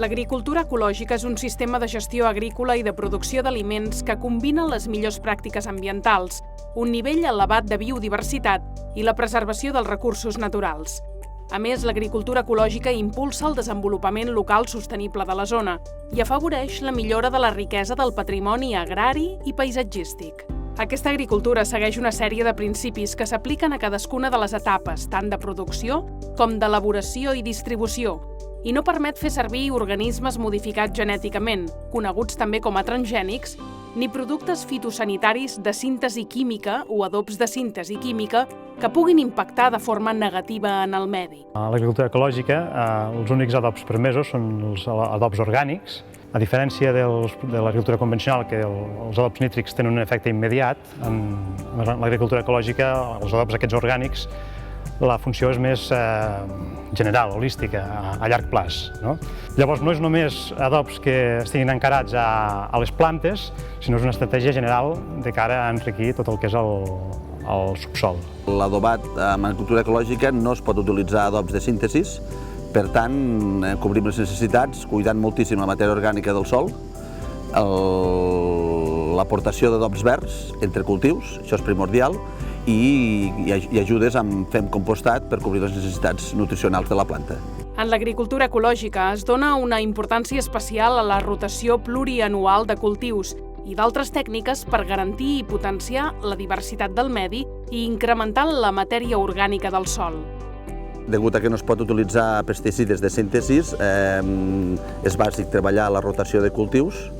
L'agricultura ecològica és un sistema de gestió agrícola i de producció d'aliments que combina les millors pràctiques ambientals, un nivell elevat de biodiversitat i la preservació dels recursos naturals. A més, l'agricultura ecològica impulsa el desenvolupament local sostenible de la zona i afavoreix la millora de la riquesa del patrimoni agrari i paisatgístic. Aquesta agricultura segueix una sèrie de principis que s'apliquen a cadascuna de les etapes, tant de producció com d'elaboració i distribució, i no permet fer servir organismes modificats genèticament, coneguts també com a transgènics, ni productes fitosanitaris de síntesi química o adobs de síntesi química que puguin impactar de forma negativa en el medi. A l'agricultura ecològica, els únics adobs permesos són els adobs orgànics. A diferència de l'agricultura convencional, que els adobs nítrics tenen un efecte immediat, en l'agricultura ecològica, els adobs aquests orgànics, la funció és més general, holística, a llarg plaç. Llavors, no és només adobs que estiguin encarats a les plantes, sinó és una estratègia general de cara a enriquir tot el que és el subsol. L'adobat en agricultura ecològica no es pot utilitzar adobs de síntesi, per tant, cobrim les necessitats, cuidant moltíssim la matèria orgànica del sòl, l'aportació d'adobs verds entre cultius, això és primordial, i ajudes amb fem compostat per cobrir les necessitats nutricionals de la planta. En l'agricultura ecològica es dona una importància especial a la rotació plurianual de cultius i d'altres tècniques per garantir i potenciar la diversitat del medi i incrementar la matèria orgànica del sòl. Degut a que no es pot utilitzar pesticides de síntesi, és bàsic treballar la rotació de cultius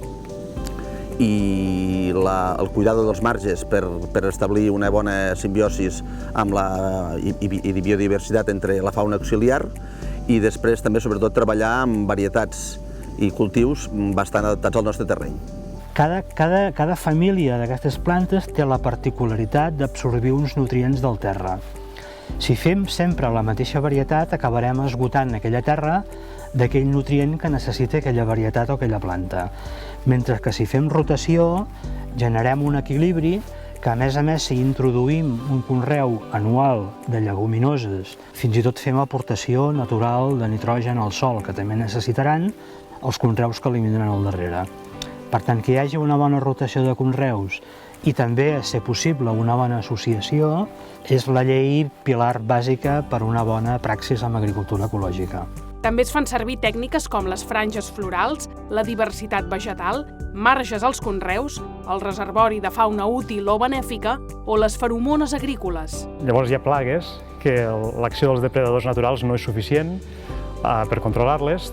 i el cuidado dels marges per establir una bona simbiosi i biodiversitat entre la fauna auxiliar i després també sobretot treballar amb varietats i cultius bastant adaptats al nostre terreny. Cada família d'aquestes plantes té la particularitat d'absorbir uns nutrients del terra. Si fem sempre la mateixa varietat, acabarem esgotant aquella terra d'aquell nutrient que necessita aquella varietat o aquella planta. Mentre que si fem rotació, generem un equilibri que, a més, si introduïm un conreu anual de lleguminoses, fins i tot fem aportació natural de nitrogen al sòl, que també necessitaran els conreus que eliminen al darrere. Per tant, que hi hagi una bona rotació de conreus i també, a ser possible, una bona associació, és la llei pilar bàsica per una bona praxis en agricultura ecològica. També es fan servir tècniques com les franges florals, la diversitat vegetal, marges als conreus, el reservori de fauna útil o benèfica o les feromones agrícoles. Llavors hi ha plagues que l'acció dels depredadors naturals no és suficient per controlar-les.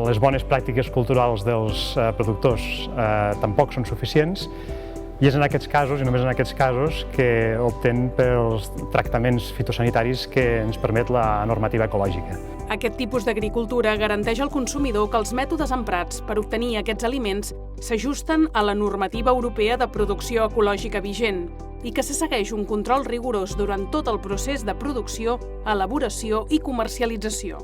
Les bones pràctiques culturals dels productors tampoc són suficients i és en aquests casos, i només en aquests casos, que opten pels tractaments fitosanitaris que ens permet la normativa ecològica. Aquest tipus d'agricultura garanteix al consumidor que els mètodes emprats per obtenir aquests aliments s'ajusten a la normativa europea de producció ecològica vigent i que se segueix un control rigorós durant tot el procés de producció, elaboració i comercialització.